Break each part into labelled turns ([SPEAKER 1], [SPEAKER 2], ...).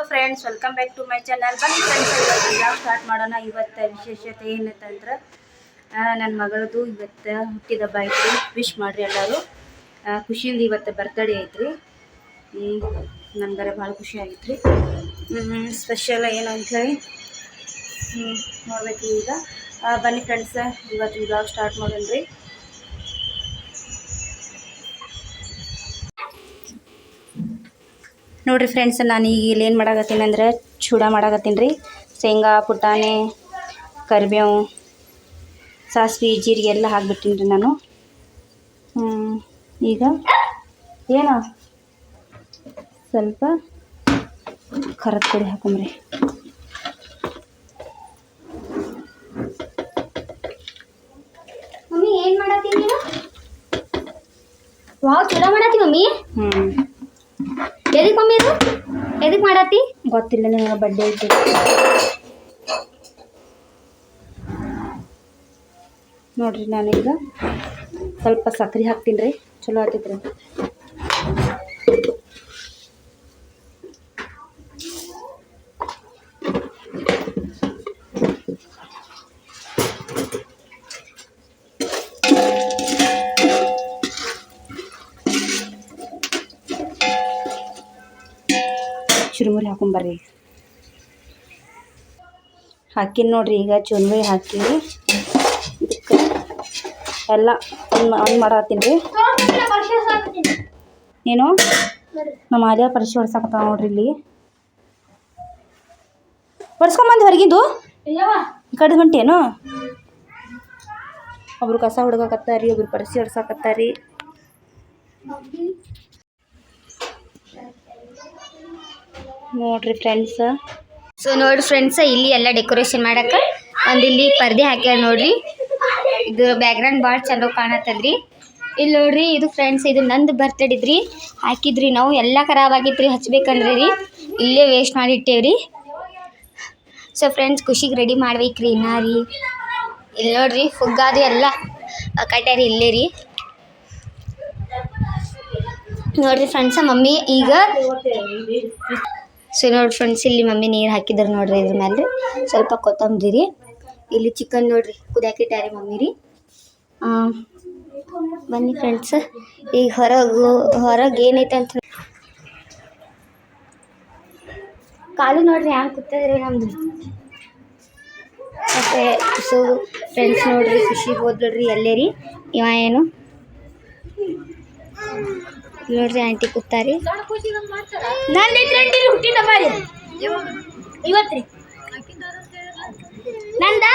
[SPEAKER 1] Friends, welcome back to my channel. ಬನ್ನಿ friends, ಇವತ್ತು blog start ಮಾಡೋಣ. ಇವತ್ತು ವಿಶೇಷತೆ ಏನಂತಂದ್ರೆ ನನ್ನ ಮಗಳದು ಇವತ್ತು ಹುಟ್ಟಿದಬ್ಬ ಐತ್ರಿ. ವಿಶ್ ಮಾಡಿರಿ ಎಲ್ಲರೂ. ಖುಷಿಯಿಂದ ಇವತ್ತು ಬರ್ತಡೇ ಐತ್ರಿ. ನನಗರೆ ಭಾಳ ಖುಷಿ ಆಗೈತ್ರಿ. ಸ್ಪೆಷಲ್ ಏನು ಅಂಥೇಳಿ ನೋಡ್ಬೇಕು ಈಗ. ಬನ್ನಿ ಫ್ರೆಂಡ್ಸ್, ಇವತ್ತು ಬ್ಲಾಗ್ ಸ್ಟಾರ್ಟ್ ಮಾಡೋಣ್ರಿ. ನೋಡಿರಿ ಫ್ರೆಂಡ್ಸ್, ನಾನು ಈಗ ಇಲ್ಲಿ ಏನು ಮಾಡಾಕತ್ತೀನಿ ಅಂದ್ರೆ ಚೂಡ ಮಾಡಾಕತ್ತೀನಿ ರೀ. ಶೇಂಗಾ, ಪುಟಾಣಿ, ಕರಿಬೇವು, ಸಾಸಿವೆ, ಜೀರಿಗೆ ಎಲ್ಲ ಹಾಕ್ಬಿಟ್ಟಿನಿ ರೀ ನಾನು. ಈಗ ಏನು ಸ್ವಲ್ಪ ಖಾರದ ಪುಡಿ ಹಾಕೊಂಬ್ರಿ.
[SPEAKER 2] ಮಮ್ಮಿ ಏನು ಮಾಡತ್ತೀನಿ ನೀನು? ವಾವ್, ಚೂಡ ಮಾಡತ್ತಿ ಮಮ್ಮಿ. ಎದಕ್ಕೆ ಮಮ್ಮಿ ಇದು? ಎದಕ್ಕೆ ಮಾಡತ್ತಿ?
[SPEAKER 1] ಗೊತ್ತಿಲ್ಲ, ನಿಮಗೆ ಬಡ್ಡೆ ಐತಿ. ನೋಡ್ರಿ, ನಾನೀಗ ಸ್ವಲ್ಪ ಸಕ್ಕರೆ ಹಾಕ್ತೀನಿ ರೀ. ಚಲೋ ಆಗ್ತೈತ್ರಿ. ಚುರುಮುರಿ ಹಾಕೊಂಬರ್ರಿ. ಹಾಕಿನಿ ನೋಡ್ರಿ. ಈಗ ಚುರುಮುರಿ ಹಾಕಿ ಇದಕ್ಕೆ ಎಲ್ಲ ಆನ್ ಮಾಡತ್ತೀನಿ ರೀ. ಏನು ನಮ್ಮ ಆಲಿಯಾ ಪರಿಶಿ ಹೊಡ್ಸಾಕತ್ತಾವ ನೋಡ್ರಿ. ಇಲ್ಲಿ ಹೊಡ್ಸ್ಕೊಂಬಂದು ಹೊರಗಿದ್ದು ಈ ಕಡೆ ಹೊಂಟೇನು? ಒಬ್ರು ಕಸ ಹುಡುಗಾಕತ್ತಾರಿ, ಒಬ್ರು ಪರಿಶಿ ಹೊಡ್ಸಾಕತ್ತಾರಿ. ನೋಡ್ರಿ ಫ್ರೆಂಡ್ಸ್.
[SPEAKER 2] ಸೊ ನೋಡಿ ಫ್ರೆಂಡ್ಸ್, ಇಲ್ಲಿ ಎಲ್ಲ ಡೆಕೋರೇಷನ್ ಮಾಡಕ್ಕೆ ಒಂದು ಇಲ್ಲಿ ಪರ್ದೆ ಹಾಕ್ಯಾರ ನೋಡ್ರಿ. ಇದು ಬ್ಯಾಕ್ಗ್ರೌಂಡ್ ಭಾಳ ಚಲೋ ಕಾಣತ್ತದ್ರಿ. ಇಲ್ಲಿ ನೋಡ್ರಿ, ಇದು ಫ್ರೆಂಡ್ಸ್, ಇದು ನಂದು ಬರ್ತಡೇ ಇದ್ರಿ. ಹಾಕಿದ್ರಿ ನಾವು, ಎಲ್ಲ ಖರಾಬ್ ಆಗಿತ್ರಿ ಹಚ್ಬೇಕಂದ್ರೆ ರೀ. ಇಲ್ಲೇ ವೇಸ್ಟ್ ಮಾಡಿ ಇಟ್ಟೇವ್ರಿ. ಸೊ ಫ್ರೆಂಡ್ಸ್, ಖುಷಿಗೆ ರೆಡಿ ಮಾಡ್ಬೇಕ್ರಿ ಇನ್ನ ರೀ. ಇಲ್ಲಿ ನೋಡ್ರಿ, ಫುಗ್ಗಾದು ಎಲ್ಲ ಕಟ್ಯಾರಿ ಇಲ್ಲೇ ರೀ. ನೋಡ್ರಿ ಫ್ರೆಂಡ್ಸ, ಮಮ್ಮಿ ಈಗ ಸೊ ನೋಡಿ ಫ್ರೆಂಡ್ಸ್, ಇಲ್ಲಿ ಮಮ್ಮಿ ನೀರು ಹಾಕಿದ್ರು ನೋಡ್ರಿ. ಇದ್ರ ಮೇಲೆ ಸ್ವಲ್ಪ ಕೊತ್ತಂಬರಿ ರೀ. ಇಲ್ಲಿ ಚಿಕನ್ ನೋಡ್ರಿ ಕುದಿಯಾಕಿಟ್ಟಾರಿ ಮಮ್ಮಿ ರೀ. ಬನ್ನಿ ಫ್ರೆಂಡ್ಸ್, ಈಗ ಹೊರಗೆ ಏನೈತೆ ಅಂತ ಕಾಲು ನೋಡ್ರಿ ಹ್ಯಾಂಗೆ ಕೂತದ್ರಿ ನಮ್ದು. ಮತ್ತೆ ಸೊ ಫ್ರೆಂಡ್ಸ್ ನೋಡ್ರಿ, ಖುಷಿಗೆ ಹೋದ್ರಿ ಎಲ್ಲೇ ರೀ. ಇವ ಏನು ನೋಡ್ರಿ, ಆಂಟಿ ಕೂತಾರಿ. ಇವತ್ರಿ ನಂದ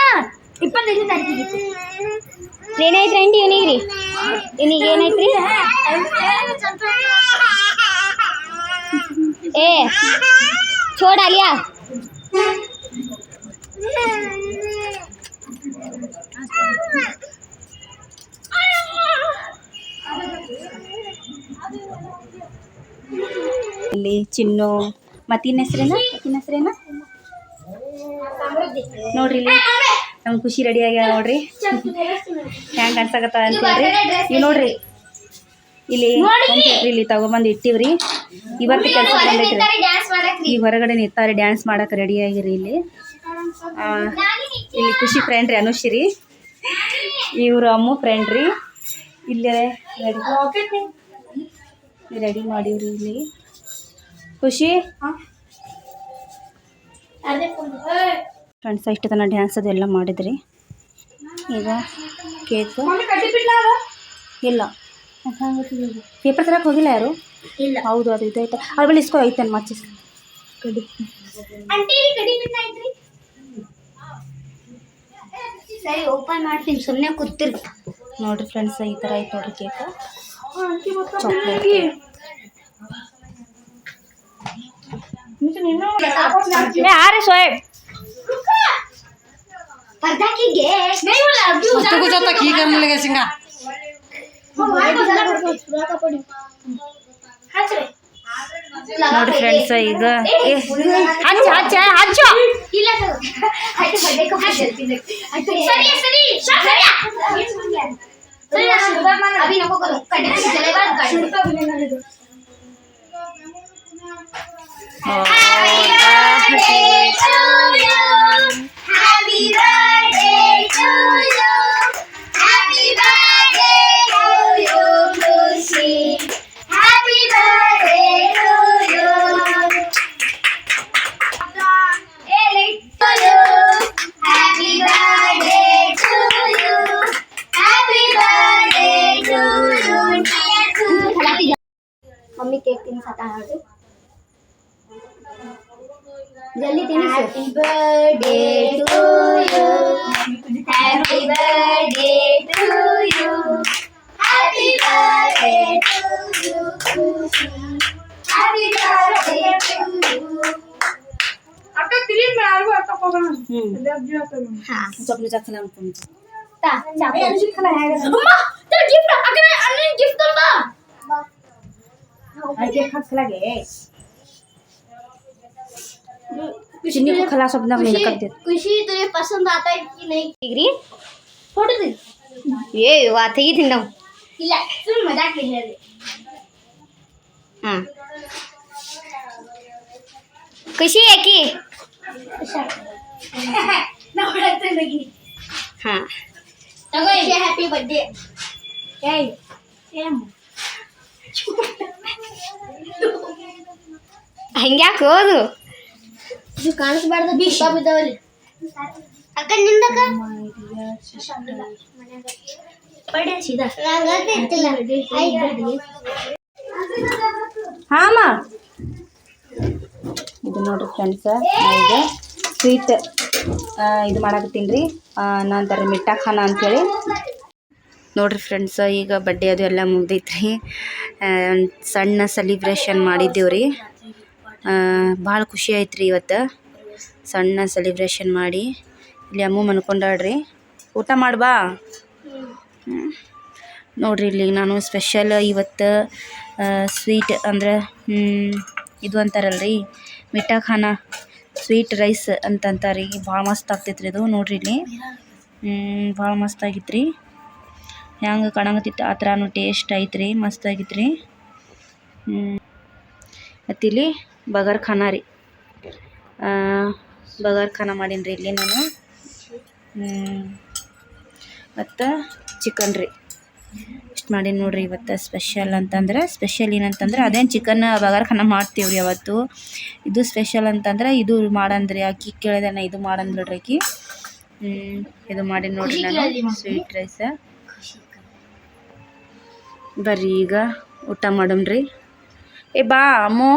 [SPEAKER 2] 25ನೇ ತಾರೀಕಿಗೆ ಏನೈತ್ರಿ ಆಂಟಿ? ಇವನಿಗೆ ಏನೈತ್ರಿ? ಏ छोड़ आलिया.
[SPEAKER 1] ಇಲ್ಲಿ ಚಿನ್ನು ಮತ್ತಿನ ಹೆಸರೇನ ನೋಡ್ರಿ. ಇಲ್ಲಿ ನಮ್ಮ ಖುಷಿ ರೆಡಿ ಆಗ್ಯಾರ ನೋಡ್ರಿ. ಹ್ಯಾಂಗ ಕಾಣ್ಸಕತ್ತ ಅಂತ ಹೇಳ್ರಿ. ನೀವು ನೋಡ್ರಿ, ಇಲ್ಲಿ ತಗೊಬಂದು ಇಟ್ಟಿವ್ರಿ. ಇವತ್ತು ಕೆಲಸ ಬಂದೈತ್ರಿ. ಈ ಹೊರಗಡೆ ನಿಂತಾರೆ ಡ್ಯಾನ್ಸ್ ಮಾಡಕ್ಕೆ ರೆಡಿ ಆಗಿರಿ. ಇಲ್ಲಿ ಖುಷಿ ಫ್ರೆಂಡ್ ರೀ, ಅನುಶ್ರೀ. ಇವರು ಅಮ್ಮು ಫ್ರೆಂಡ್ ರೀ. ಇಲ್ಲೇ ರೆಡಿ ಮಾಡಿವ್ರಿ. ಇಲ್ಲಿ ಖುಷಿ ಫ್ರೆಂಡ್ಸ್ ಇಷ್ಟು ತನಕ ಡ್ಯಾನ್ಸ್ ಅದೆಲ್ಲ ಮಾಡಿದ್ರಿ. ಈಗ ಕೇಕ್ ಇಲ್ಲ, ಪೇಪರ್ ತರಕ್ಕೆ ಹೋಗಿಲ್ಲ ಯಾರು?
[SPEAKER 2] ಇಲ್ಲ.
[SPEAKER 1] ಹೌದು, ಅದು ಇದೈತೆ. ಅದ್ರ ಬಳಿ ಇಸ್ಕೊ ಐತೆ ಮಚ್ಚಿಸ್ ಕಡಿ.
[SPEAKER 2] ಸರಿ, ಓಪನ್ ಮಾಡ್ತೀನಿ, ಸುಮ್ಮನೆ ಕೂತಿರ್.
[SPEAKER 1] ನೋಡ್ರಿ ಫ್ರೆಂಡ್ಸ್, ಈ ಥರ ಐತೆ ನೋಡ್ರಿ ಕೇಕ್. ಚಾಕ್ಲೇಟ್ ಯಾರೇ ಸೋಯ್
[SPEAKER 2] ಪರ್ದಾಕಿಗೆ
[SPEAKER 1] ನೋಡ್ರಿ ಫ್ರೆಂಡ್ಸ್, ಈಗ
[SPEAKER 2] Happy ಜಲ್ದಿ ತಿನ್ನಿಸು. Happy birthday to you, happy birthday to you, happy birthday to you Khushi, happy birthday to you.
[SPEAKER 1] Chocolate जास्त अम्मा चिन्नी को खिला सब ना मिल कर दे।
[SPEAKER 2] खुशी तुझे पसंद आता है कि नहीं? डिग्री फोटो दे ये बात ही थी ना ಇಲ್ಲ ಸುಮ್ಮನೆ ಮಜಾಕ್ ಹೇಳಿದೆ. ಖುಷಿ ಯಾಕಿ ನೋಡತ್ತೆ ನಗಿ. ತಗೋ ಇದೆ ಹ್ಯಾಪಿ ಬರ್ತ್ಡೇ. ಏಯ್ ಏಮ್ ಹಂಗ್ಯಾಕೆ ಹೋದು ಇದು ಕಾಣಿಸ್ಬಾರ್ದು ದೀಪ ಬಿದ್ದವಲ್ಲಿ ಅಕ್ಕ ನಿಂದಕ್ಕ ಪಡೆ ಸೀದಾ ನಂಗತ್ತೆ ಇತ್ತಿಲ್ಲ
[SPEAKER 1] ಹಾಂ ಅಮ್ಮ ಇದು ನೋಡ್ರಿ ಫ್ರೆಂಡ್ಸ್ ಈಗ ಸ್ವೀಟ್ ಇದು ಮಾಡಾಕತ್ತೀನಿ ರೀ ನಂತರ ಮಿಠಾ ಖಾನ ಅಂಥೇಳಿ ನೋಡ್ರಿ ಫ್ರೆಂಡ್ಸ್. ಈಗ ಬಡ್ಡೆ ಅದು ಎಲ್ಲ ಮುಗ್ದೈತ್ರಿ. ಸಣ್ಣ ಸೆಲಿಬ್ರೇಷನ್ ಮಾಡಿದ್ದೇವೆ ರೀ. ಭಾಳ ಖುಷಿ ಆಯ್ತು ರೀ ಇವತ್ತು. ಸಣ್ಣ ಸೆಲಿಬ್ರೇಷನ್ ಮಾಡಿ ಇಲ್ಲಿ ಅಮ್ಮ ಮನ್ಕೊಂಡಾಡ್ರಿ ಊಟ ಮಾಡ್ಬಾ. ನೋಡ್ರಿ ಇಲ್ಲಿ ನಾನು ಸ್ಪೆಷಲ್ ಇವತ್ತು ಸ್ವೀಟ್ ಅಂದ್ರೆ ಇದು ಅಂತಾರಲ್ರಿ ಮಿಠಾ ಖಾನ ಸ್ವೀಟ್ ರೈಸ್ ಅಂತಂತಾರೆ ರೀ. ಭಾಳ ಮಸ್ತ್ ಆಗ್ತೈತ್ರಿ ಇದು. ನೋಡ್ರಿ ಇಲ್ಲಿ ಭಾಳ ಮಸ್ತ್ ಆಗಿತ್ತು ರೀ. ಹೆಂಗೆ ಕಾಣಕತ್ತಿತ್ತು ಆ ಥರನೂ ಟೇಸ್ಟ್ ಐತೆ ರೀ. ಮಸ್ತ್ ಆಗಿತ್ತು ರೀ. ಮತ್ತು ಇಲ್ಲಿ ಬಗಾರ್ ಖಾನ ರೀ. ಬಗಾರ್ ಖಾನ ಮಾಡೀನಿ ರೀ ಇಲ್ಲಿ ನಾನು. ಮತ್ತು ಚಿಕನ್ ರೀ ಇಷ್ಟು ಮಾಡೀನಿ ನೋಡ್ರಿ ಇವತ್ತು. ಸ್ಪೆಷಲ್ ಅಂತಂದ್ರೆ ಸ್ಪೆಷಲ್ ಏನಂತಂದ್ರೆ ಅದೇನು ಚಿಕನ್ ಬಗಾರ್ ಖಾನ ಮಾಡ್ತೀವಿ ರೀ ಅವತ್ತು. ಇದು ಸ್ಪೆಷಲ್ ಅಂತಂದ್ರೆ ಇದು ಮಾಡಂದ್ರಿ ಆಕಿ ಕೇಳಿದೆ ನಾ ಇದು ಮಾಡಂದ್ರಿ ಆಕಿ. ಇದು ಮಾಡೀನಿ ನೋಡ್ರಿ ನಾನು ಸ್ವೀಟ್ ರೈಸ್. ಬರ್ರಿ ಈಗ ಊಟ ಮಾಡಮ್ರಿ. ಏ ಬಾ ಅಮ್ಮು